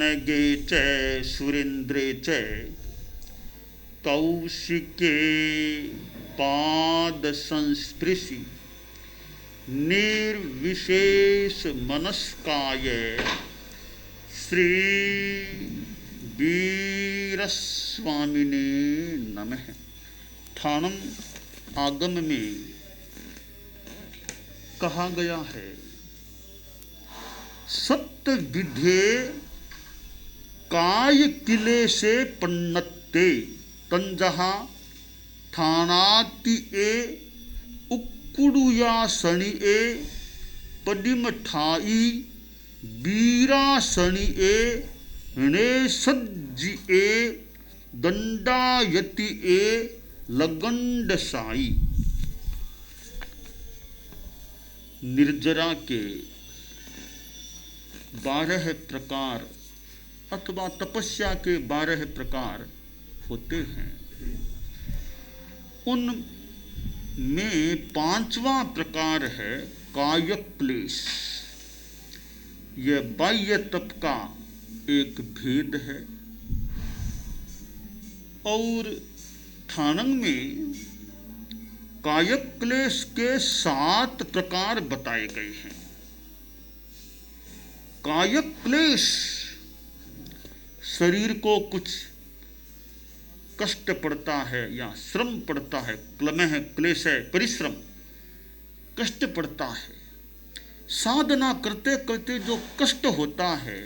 नगे च सुरेन्द्रे च कौशिके पाद संस्पृशि निर्विशेष मनस्काय श्री वीरस्वामिने नमः। ठाणम आगम में कहा गया है, सत्य विधे काय किले से पन्नते तंजहा ठाणाति ए उक्कुड़ुया सणि ए पदिम ठाई बीरा सणि ए णे सज्जि ए दंडायति ए लगंड साई। निर्जरा के 12 प्रकार अथवा तपस्या के 12 प्रकार होते हैं। उनमें 5वां प्रकार है कायक क्लेश। यह बाह्य तप का एक भेद है। और ठाणंग में कायक क्लेश के 7 प्रकार बताए गए हैं। कायक क्लेश शरीर को कुछ कष्ट पड़ता है या श्रम पड़ता है, क्लमह क्लेश है परिश्रम, कष्ट पड़ता है। साधना करते करते जो कष्ट होता है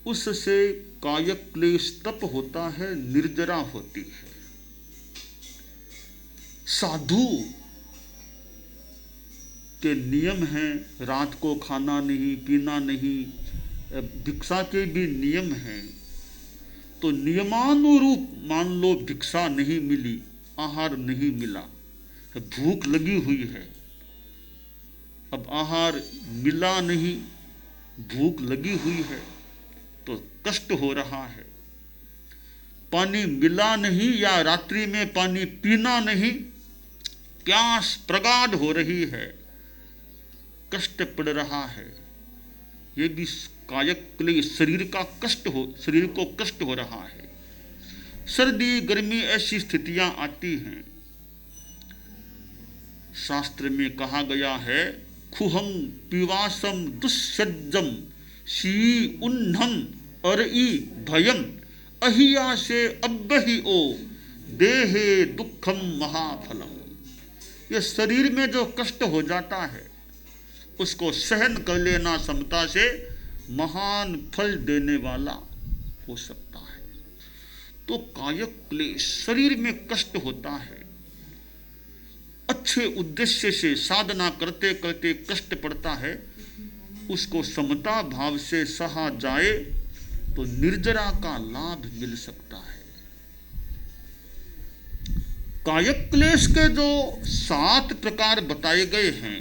उससे कायक क्लेश तप होता है, निर्जरा होती है। साधु के नियम हैं, रात को खाना नहीं पीना नहीं, भिक्षा के भी नियम हैं। तो नियमानुरूप मान लो भिक्षा नहीं मिली, आहार नहीं मिला, भूख लगी हुई है, अब आहार मिला नहीं, भूख लगी हुई है तो कष्ट हो रहा है। पानी मिला नहीं या रात्रि में पानी पीना नहीं, प्यास प्रगाढ़ हो रही है, कष्ट पड़ रहा है। ये भी कायक क्लेश, शरीर का कष्ट हो, शरीर को कष्ट हो रहा है। सर्दी गर्मी ऐसी स्थितियां आती हैं। शास्त्र में कहा गया है, खुहम पिवासम दुस्सज्जम शी उन्नम अरई भयम अहिया से अब्बहि ओ देहे दुखम महाफलम। यह शरीर में जो कष्ट हो जाता है उसको सहन कर लेना समता से महान फल देने वाला हो सकता है। तो कायक क्लेश, शरीर में कष्ट होता है, अच्छे उद्देश्य से साधना करते करते कष्ट पड़ता है, उसको समता भाव से सहा जाए तो निर्जरा का लाभ मिल सकता है। कायक क्लेश के जो 7 प्रकार बताए गए हैं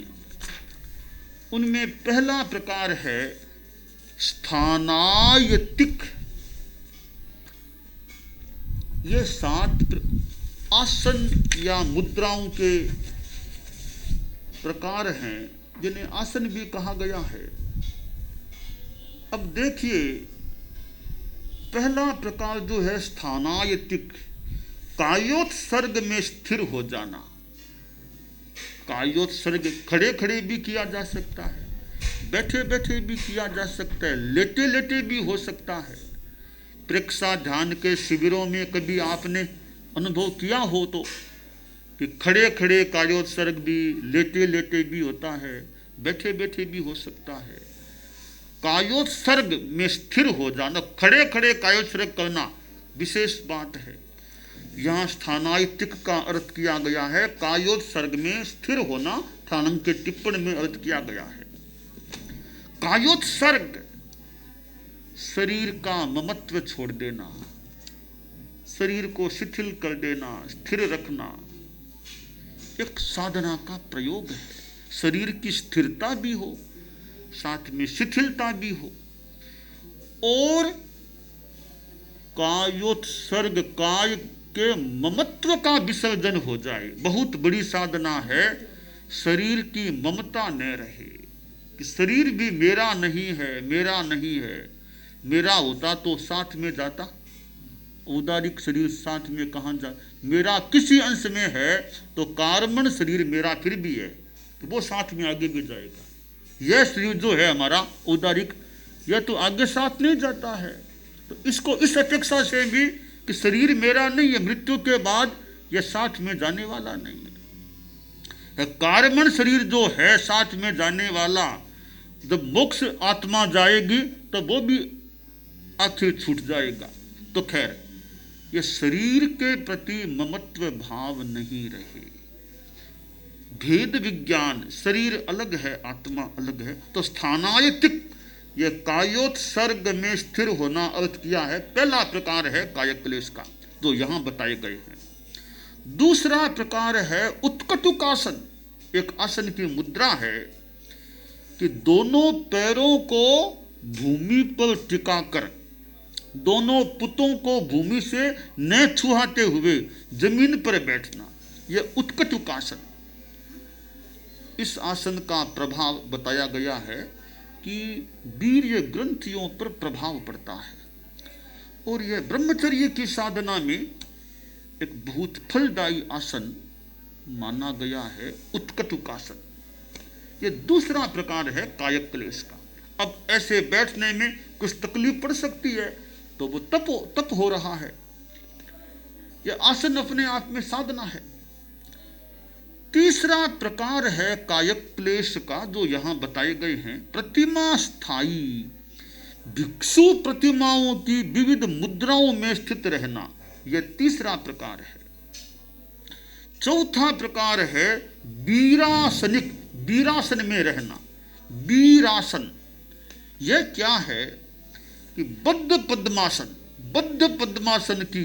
उनमें पहला प्रकार है स्थानायतिक। ये 7 आसन या मुद्राओं के प्रकार हैं जिन्हें आसन भी कहा गया है। अब देखिए, पहला प्रकार जो है स्थानायतिक, कायोत्सर्ग में स्थिर हो जाना। कायोत्सर्ग खड़े खड़े भी किया जा सकता है, बैठे बैठे भी किया जा सकता है, लेटे लेटे भी हो सकता है। प्रेक्षा ध्यान के शिविरों में कभी आपने अनुभव किया हो तो कि खड़े खड़े कायोत्सर्ग भी, लेटे लेटे भी होता है, बैठे बैठे भी हो सकता है। कायोत्सर्ग में स्थिर हो जाना, खड़े खड़े कायोत्सर्ग करना विशेष बात है। यहाँ स्थानायतिक का अर्थ किया गया है, कायोत्सर्ग में स्थिर होना ठाणंग के टिप्पण में अर्थ किया गया है। कायोत्सर्ग शरीर का ममत्व छोड़ देना, शरीर को शिथिल कर देना, स्थिर रखना एक साधना का प्रयोग है। शरीर की स्थिरता भी हो, साथ में शिथिलता भी हो, और कायोत्सर्ग, काय के ममत्व का विसर्जन हो जाए। बहुत बड़ी साधना है, शरीर की ममता न रहे कि शरीर भी मेरा नहीं है, मेरा नहीं है। मेरा होता तो साथ में जाता, औदारिक शरीर साथ में कहाँ जा, मेरा किसी अंश में है तो कार्बन शरीर मेरा फिर भी है, तो वो साथ में आगे भी जाएगा। यह शरीर जो है हमारा औदारिक, यह तो आगे साथ नहीं जाता है। तो इसको इस अपेक्षा से भी कि शरीर मेरा नहीं है, मृत्यु के बाद यह साथ में जाने वाला नहीं है। कार्बन शरीर जो है साथ में जाने वाला, जब मोक्ष आत्मा जाएगी तो वो भी आखिर छूट जाएगा। तो खैर, ये शरीर के प्रति ममत्व भाव नहीं रहे। भेद विज्ञान, शरीर अलग है आत्मा अलग है। तो स्थानायतिक, ये कायोत्सर्ग में स्थिर होना अर्थ किया है, पहला प्रकार है कायक क्लेश का जो यहाँ बताए गए हैं। दूसरा प्रकार है उत्कटुकासन, एक आसन की मुद्रा है कि दोनों पैरों को भूमि पर टिकाकर, दोनों पुतों को भूमि से न छुआते हुए जमीन पर बैठना, यह उत्कटुकासन। इस आसन का प्रभाव बताया गया है कि वीर्य ग्रंथियों पर प्रभाव पड़ता है, और यह ब्रह्मचर्य की साधना में एक बहुत फलदायी आसन माना गया है, उत्कटुकासन। यह दूसरा प्रकार है कायक क्लेश का। अब ऐसे बैठने में कुछ तकलीफ पड़ सकती है तो वो तप हो रहा है। यह आसन अपने आप में साधना है। तीसरा प्रकार है कायक क्लेश का जो यहां बताए गए हैं, प्रतिमा स्थायी, भिक्षु प्रतिमाओं की विविध मुद्राओं में स्थित रहना, यह तीसरा प्रकार है। चौथा प्रकार है वीरासनिक, वीरासन में रहना। वीरासन यह क्या है कि बद्ध पद्मासन, बद्ध पद्मासन की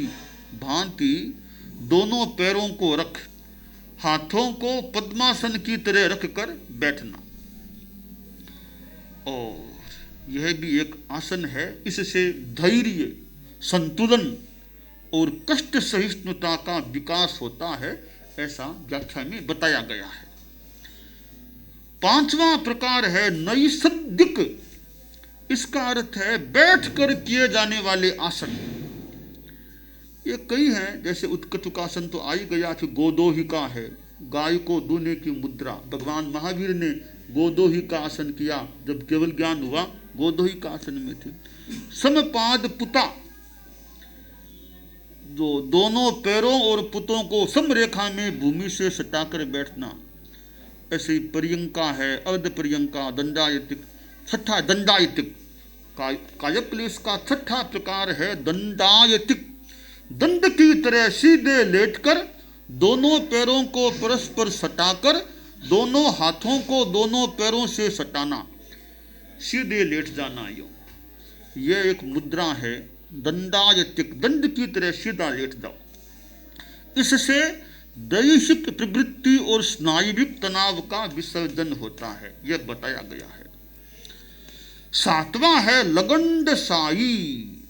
भांति दोनों पैरों को रख, हाथों को पद्मासन की तरह रखकर बैठना। और यह भी एक आसन है, इससे धैर्य, संतुलन और कष्ट सहिष्णुता का विकास होता है, ऐसा व्याख्या में बताया गया है। पांचवा प्रकार है नैसर्गिक, इसका अर्थ है बैठकर किए जाने वाले आसन। ये कई हैं, जैसे उत्कटुकासन तो आ ही गया, फिर गोदोहिका है, गाय को दूने की मुद्रा। भगवान महावीर ने गोदोहिका आसन किया, जब केवल ज्ञान हुआ गोदोहिका आसन में थे। समपाद पुता, जो दोनों पैरों और पुतों को समरेखा में भूमि से सटाकर बैठना। ऐसे ही पर्यंका है, अर्ध पर्यंका, दंडायतिक। छठा दंडायतिक, कायक क्लेश का छठा प्रकार है दंडायतिक। दंड की तरह सीधे लेटकर, दोनों पैरों को परस्पर सटाकर, दोनों हाथों को दोनों पैरों से सटाना, सीधे लेट जाना। यह एक मुद्रा है दंडायतिक, दंड की तरह सीधा लेट जाओ। इससे दैहिक प्रवृत्ति और स्नायुविक तनाव का विसर्जन होता है, यह बताया गया है। सातवां है लगंडसाई,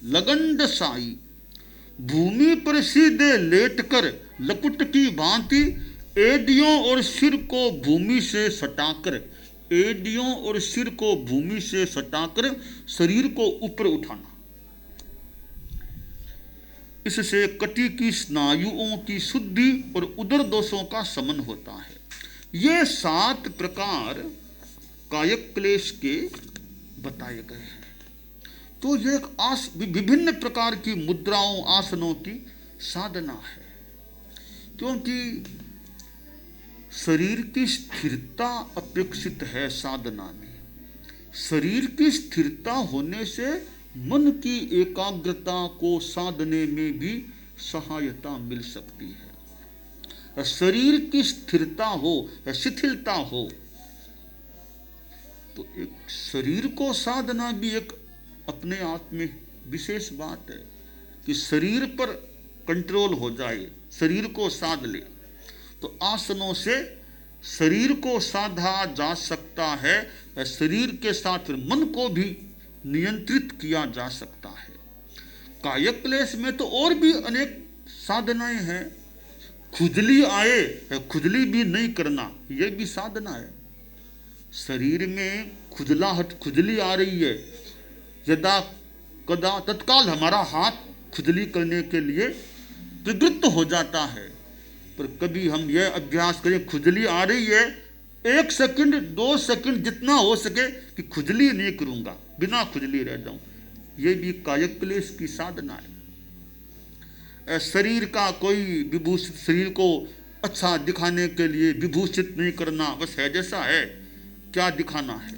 लगंडसाई, भूमि पर सीधे लेटकर लकुट की भांति एडियों और सिर को भूमि से सटाकर, एडियों और सिर को भूमि से सटाकर शरीर को ऊपर उठाना। इससे कटी की स्नायुओं की शुद्धि और उदर दोषों का शमन होता है। ये 7 प्रकार कायक क्लेश के बताए गए हैं। तो ये एक विभिन्न प्रकार की मुद्राओं, आसनों की साधना है, क्योंकि शरीर की स्थिरता अपेक्षित है साधना में। शरीर की स्थिरता होने से मन की एकाग्रता को साधने में भी सहायता मिल सकती है। शरीर की स्थिरता हो या शिथिलता हो, तो एक शरीर को साधना भी एक अपने आप में विशेष बात है कि शरीर पर कंट्रोल हो जाए, शरीर को साध ले। तो आसनों से शरीर को साधा जा सकता है, शरीर के साथ फिर मन को भी नियंत्रित किया जा सकता है। कायक क्लेश में तो और भी अनेक साधनाएं हैं। खुजली आए, खुजली भी नहीं करना, यह भी साधना है। शरीर में खुजलाहट, खुजली आ रही है, यदा कदा तत्काल हमारा हाथ खुजली करने के लिए प्रवृत्त हो जाता है। पर कभी हम यह अभ्यास करें, खुजली आ रही है, 1 सेकंड 2 सेकंड जितना हो सके कि खुजली नहीं करूंगा, बिना खुजली रह जाऊं। ये भी कायक क्लेश की साधना है। शरीर का कोई विभूषित, शरीर को अच्छा दिखाने के लिए विभूषित नहीं करना, बस है जैसा है, क्या दिखाना है?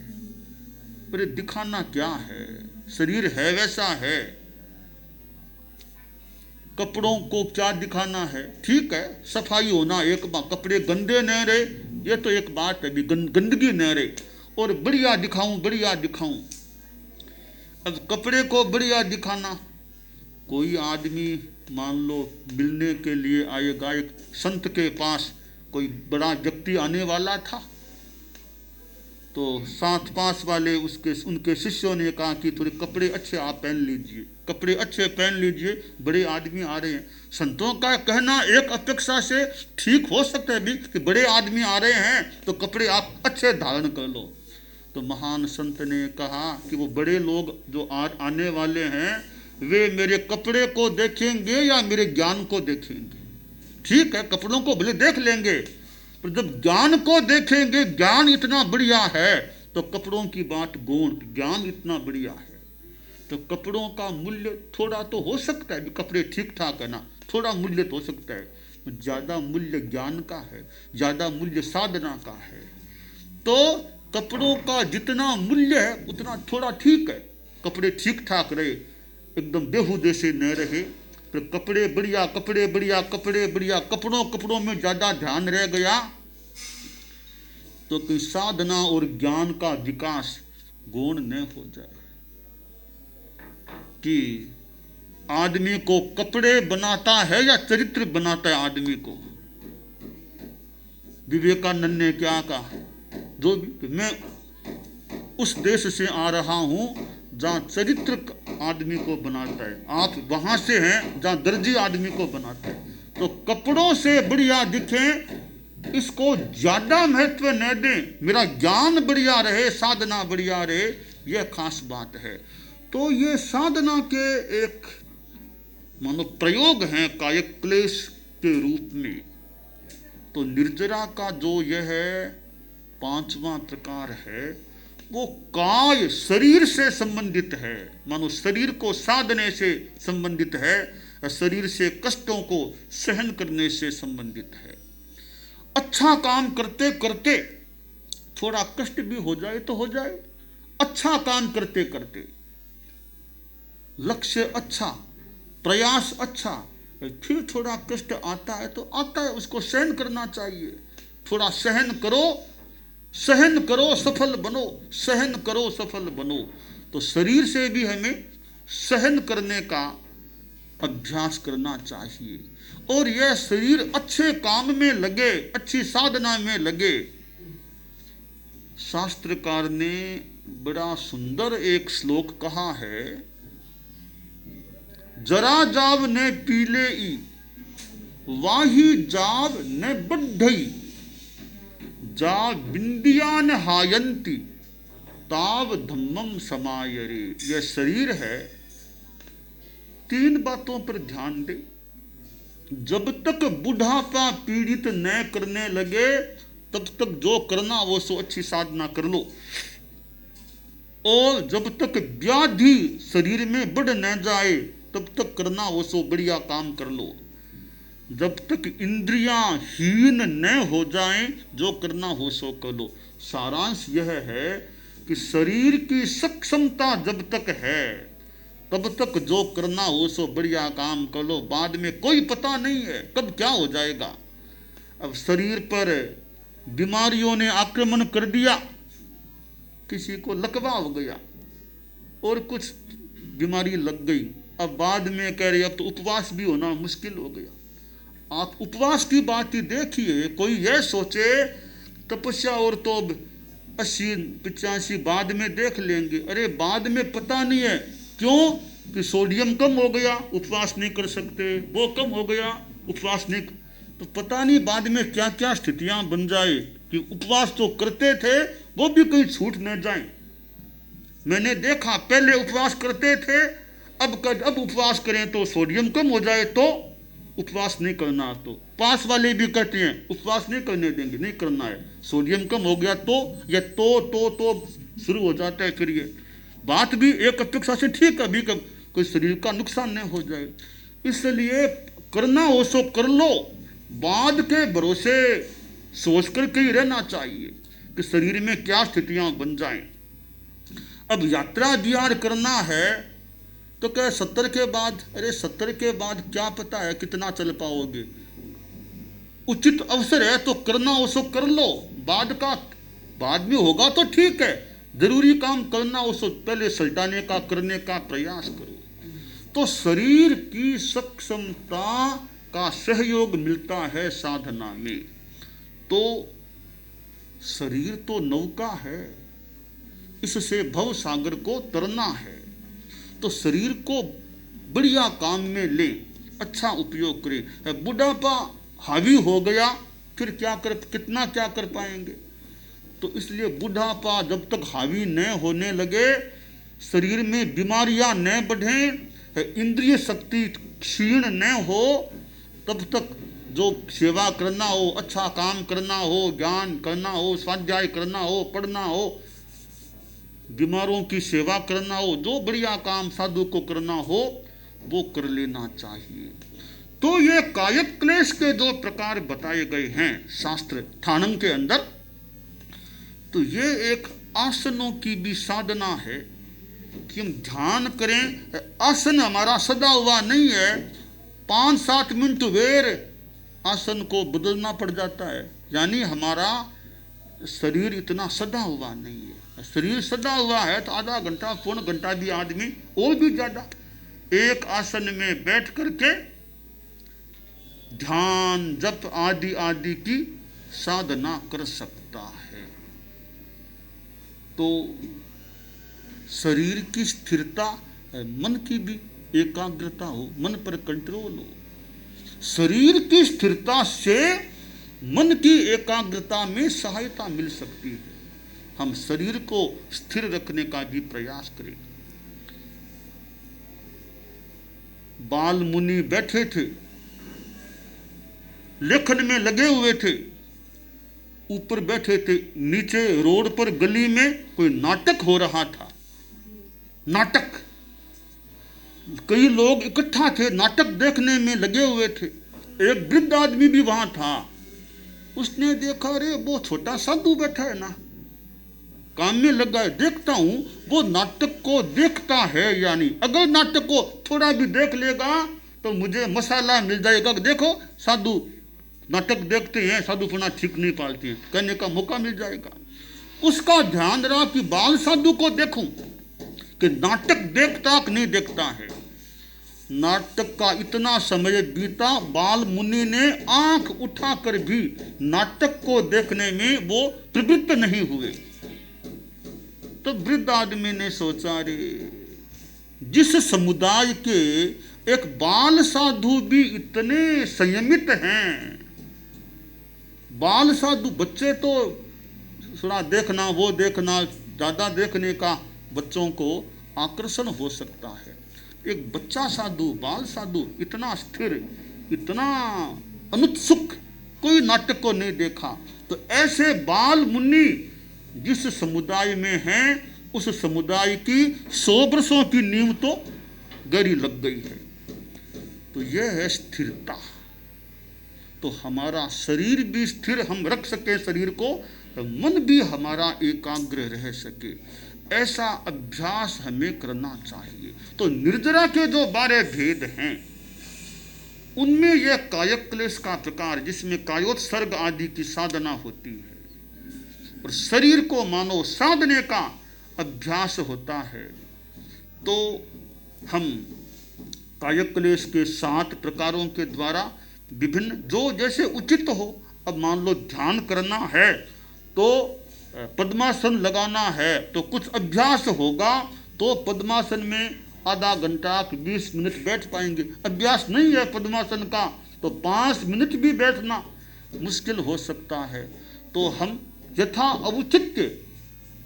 पर दिखाना क्या है? शरीर है वैसा है, कपड़ों को क्या दिखाना है? ठीक है, सफाई होना एक बात, कपड़े गंदे न रहे ये तो एक बात है, भी गंदगी न रहे, और बढ़िया दिखाऊं बढ़िया दिखाऊं। अब कपड़े को बढ़िया दिखाना, कोई आदमी मान लो मिलने के लिए आएगा, एक संत के पास कोई बड़ा व्यक्ति आने वाला था, तो साथ पास वाले उनके शिष्यों ने कहा कि थोड़े कपड़े अच्छे आप पहन लीजिए, कपड़े अच्छे पहन लीजिए, बड़े आदमी आ रहे हैं। संतों का कहना एक अपेक्षा से ठीक हो सकता है भी कि बड़े आदमी आ रहे हैं तो कपड़े आप अच्छे धारण कर लो। तो महान संत ने कहा कि वो बड़े लोग जो आने वाले हैं वे मेरे कपड़े को देखेंगे या मेरे ज्ञान को देखेंगे? ठीक है, कपड़ों को भले देख लेंगे, पर जब ज्ञान को देखेंगे, ज्ञान इतना बढ़िया है, तो कपड़ों की बात गौण, ज्ञान इतना बढ़िया है, तो कपड़ों का मूल्य थोड़ा तो हो सकता है, कपड़े ठीक ठाक है ना, थोड़ा मूल्य तो हो सकता है, ज़्यादा मूल्य ज्ञान का है, ज़्यादा मूल्य साधना का है। तो कपड़ों का जितना मूल्य है उतना थोड़ा ठीक है, कपड़े ठीक ठाक रहे, एकदम बेहुदे से न रहे, तो कपड़े बढ़िया कपड़े बढ़िया कपड़े बढ़िया, कपड़ों में ज़्यादा ध्यान रह गया तो कि साधना और ज्ञान का विकास गौण न हो जाए। कि आदमी को कपड़े बनाता है या चरित्र बनाता है आदमी को? विवेकानंद ने क्या कहा, जो भी, मैं उस देश से आ रहा हूं जहां चरित्र आदमी को बनाता है, आप वहां से हैं जहां दर्जी आदमी को बनाता है। तो कपड़ों से बढ़िया दिखे, इसको ज्यादा महत्व न दें, मेरा ज्ञान बढ़िया रहे, साधना बढ़िया रहे, यह खास बात है। तो ये साधना के एक मानो प्रयोग हैं कायक क्लेश के रूप में। तो निर्जरा का जो यह है 5वां प्रकार है, वो काय शरीर से संबंधित है, मानो शरीर को साधने से संबंधित है, शरीर से कष्टों को सहन करने से संबंधित है। अच्छा काम करते करते थोड़ा कष्ट भी हो जाए तो हो जाए, अच्छा काम करते करते, लक्ष्य अच्छा, प्रयास अच्छा, फिर थोड़ा कष्ट आता है तो आता है, उसको सहन करना चाहिए। थोड़ा सहन करो सफल बनो, सहन करो सफल बनो। तो शरीर से भी हमें सहन करने का अभ्यास करना चाहिए, और यह शरीर अच्छे काम में लगे, अच्छी साधना में लगे। शास्त्रकार ने बड़ा सुंदर एक श्लोक कहा है, जरा जाव ने पीले ई वाही जाव ने बढ़ई, जा बिंदियान हायंती ताव धम्मम समायरे। यह शरीर है, 3 बातों पर ध्यान दे। जब तक बुढ़ापा पीड़ित न करने लगे तब तक जो करना वो सो अच्छी साधना कर लो, और जब तक व्याधि शरीर में बढ़ न जाए तब तक करना वो सो बढ़िया काम कर लो। जब तक इंद्रियां हीन न हो जाएं, जो करना हो सो कर लो। सारांश यह है कि शरीर की सक्षमता जब तक है तब तक जो करना हो सो बढ़िया काम कर लो, बाद में कोई पता नहीं है कब क्या हो जाएगा। अब शरीर पर बीमारियों ने आक्रमण कर दिया, किसी को लकवा हो गया और कुछ बीमारी लग गई, अब बाद में कह रहे अब तो उपवास भी होना मुश्किल हो गया। आप उपवास की बात ही देखिए, कोई यह सोचे तपस्या और तो 80-85 बाद में देख लेंगे, अरे बाद में पता नहीं है, क्यों कि सोडियम कम हो गया उपवास नहीं कर सकते, वो कम हो गया उपवास नहीं, तो पता नहीं बाद में क्या क्या स्थितियां बन जाए कि उपवास तो करते थे वो भी कहीं छूट न जाए। मैंने देखा पहले उपवास करते थे अब उपवास करें तो सोडियम कम हो जाए तो उपवास नहीं करना। तो पास वाले भी कहते हैं उपवास नहीं करने देंगे, नहीं करना है, सोडियम कम हो गया तो, या तो शुरू हो जाता है। फिर ये बात भी एक अपेक्षा से ठीक है, अभी कोई शरीर का नुकसान नहीं हो जाए, इसलिए करना हो सो कर लो, बाद के भरोसे सोच करके ही रहना चाहिए कि शरीर में क्या स्थितियां बन जाएं। अब यात्रा बिहार करना है तो क्या 70 के बाद, अरे 70 के बाद क्या पता है कितना चल पाओगे, उचित अवसर है तो करना हो सो कर लो, बाद में होगा तो ठीक है, जरूरी काम करना हो सो पहले सल्टाने का, करने का प्रयास करो। तो शरीर की सक्षमता का सहयोग मिलता है साधना में। तो शरीर तो नौका है, इससे भव सागर को तरना है, तो शरीर को बढ़िया काम में ले, अच्छा उपयोग करें। बुढ़ापा हावी हो गया फिर कितना क्या कर पाएंगे। तो इसलिए बुढ़ापा जब तक हावी न होने लगे, शरीर में बीमारियां न बढ़ें, इंद्रिय शक्ति क्षीण न हो, तब तक जो सेवा करना हो, अच्छा काम करना हो, ज्ञान करना हो, स्वाध्याय करना हो, पढ़ना हो, बीमारों की सेवा करना हो, जो बढ़िया काम साधु को करना हो वो कर लेना चाहिए। तो ये कायक क्लेश के जो प्रकार बताए गए हैं शास्त्र ठाणम के अंदर, तो ये एक आसनों की भी साधना है कि हम ध्यान करें। आसन हमारा सदा हुआ नहीं है, 5-7 मिनट वेर आसन को बदलना पड़ जाता है, यानी हमारा शरीर इतना सदा हुआ नहीं है। शरीर सदा हुआ है तो आधा घंटा पौन घंटा भी आदमी और भी ज्यादा एक आसन में बैठ करके ध्यान जप आदि आदि की साधना कर सकता है। तो शरीर की स्थिरता, मन की भी एकाग्रता हो, मन पर कंट्रोल हो। शरीर की स्थिरता से मन की एकाग्रता में सहायता मिल सकती है। हम शरीर को स्थिर रखने का भी प्रयास करें। बाल मुनि बैठे थे, लेखन में लगे हुए थे, ऊपर बैठे थे, नीचे रोड पर गली में कोई नाटक हो रहा था। नाटक, कई लोग इकट्ठा थे, नाटक देखने में लगे हुए थे। एक वृद्ध आदमी भी वहां था, उसने देखा अरे वो छोटा साधु बैठा है ना, काम में लगा है, देखता हूं वो नाटक को देखता है, यानी अगर नाटक को थोड़ा भी देख लेगा तो मुझे मसाला मिल जाएगा। देखो साधु नाटक देखते हैं, साधुपना ठीक नहीं पालते हैं, कहने का मौका मिल जाएगा। उसका ध्यान रहा कि बाल साधु को देखूं कि नाटक देखता कि नहीं देखता है। नाटक का इतना समय बीता, बाल मुनि ने आंख उठाकर भी नाटक को देखने में वो प्रवृत्त नहीं हुए। तो वृद्ध आदमी ने सोचा रे, जिस समुदाय के एक बाल साधु भी इतने संयमित हैं, बाल साधु बच्चे तो थोड़ा देखना वो देखना, ज़्यादा देखने का बच्चों को आकर्षण हो सकता है, एक बच्चा साधु, बाल साधु इतना स्थिर, इतना अनुत्सुक, कोई नाटक को नहीं देखा। तो ऐसे बाल मुनि जिस समुदाय में हैं, उस समुदाय की 100 वर्षों की नींव तो गहरी लग गई है। तो यह है स्थिरता। तो हमारा शरीर भी स्थिर हम रख सके, शरीर को, मन भी हमारा एकाग्र रह सके, ऐसा अभ्यास हमें करना चाहिए। तो निर्जरा के जो 12 भेद हैं, उनमें यह कायक क्लेश का प्रकार, जिसमें कायोत्सर्ग आदि की साधना होती है और शरीर को मानो साधने का अभ्यास होता है। तो हम कायक क्लेश के 7 प्रकारों के द्वारा विभिन्न, जो जैसे उचित हो, अब मान लो ध्यान करना है तो पद्मासन लगाना है, तो कुछ अभ्यास होगा तो पद्मासन में आधा घंटा 20 मिनट बैठ पाएंगे। अभ्यास नहीं है पद्मासन का तो 5 मिनट भी बैठना मुश्किल हो सकता है। तो हम यथा औचित्य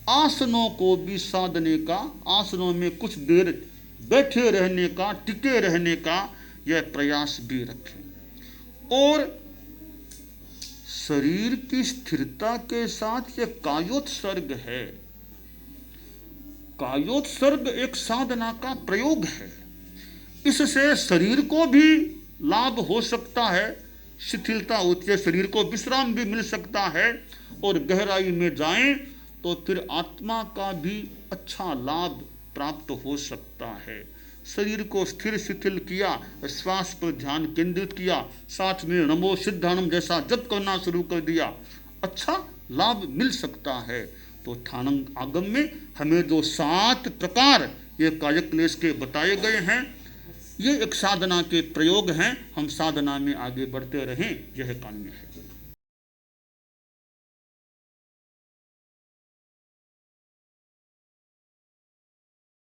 आसनों को भी साधने का, आसनों में कुछ देर बैठे रहने का, टिके रहने का यह प्रयास भी रखें। और शरीर की स्थिरता के साथ यह कायोत्सर्ग है। कायोत्सर्ग एक साधना का प्रयोग है। इससे शरीर को भी लाभ हो सकता है, शिथिलता होती है, शरीर को विश्राम भी मिल सकता है, और गहराई में जाएं तो फिर आत्मा का भी अच्छा लाभ प्राप्त हो सकता है। शरीर को स्थिर शिथिल किया, श्वास पर ध्यान केंद्रित किया, साथ में नमो सिद्धानम जैसा जप करना शुरू कर दिया, अच्छा लाभ मिल सकता है। तो ठाणंग आगम में हमें जो 7 प्रकार ये कायक्लेश के बताए गए हैं, ये एक साधना के प्रयोग हैं। हम साधना में आगे बढ़ते रहें, यह काम्य है।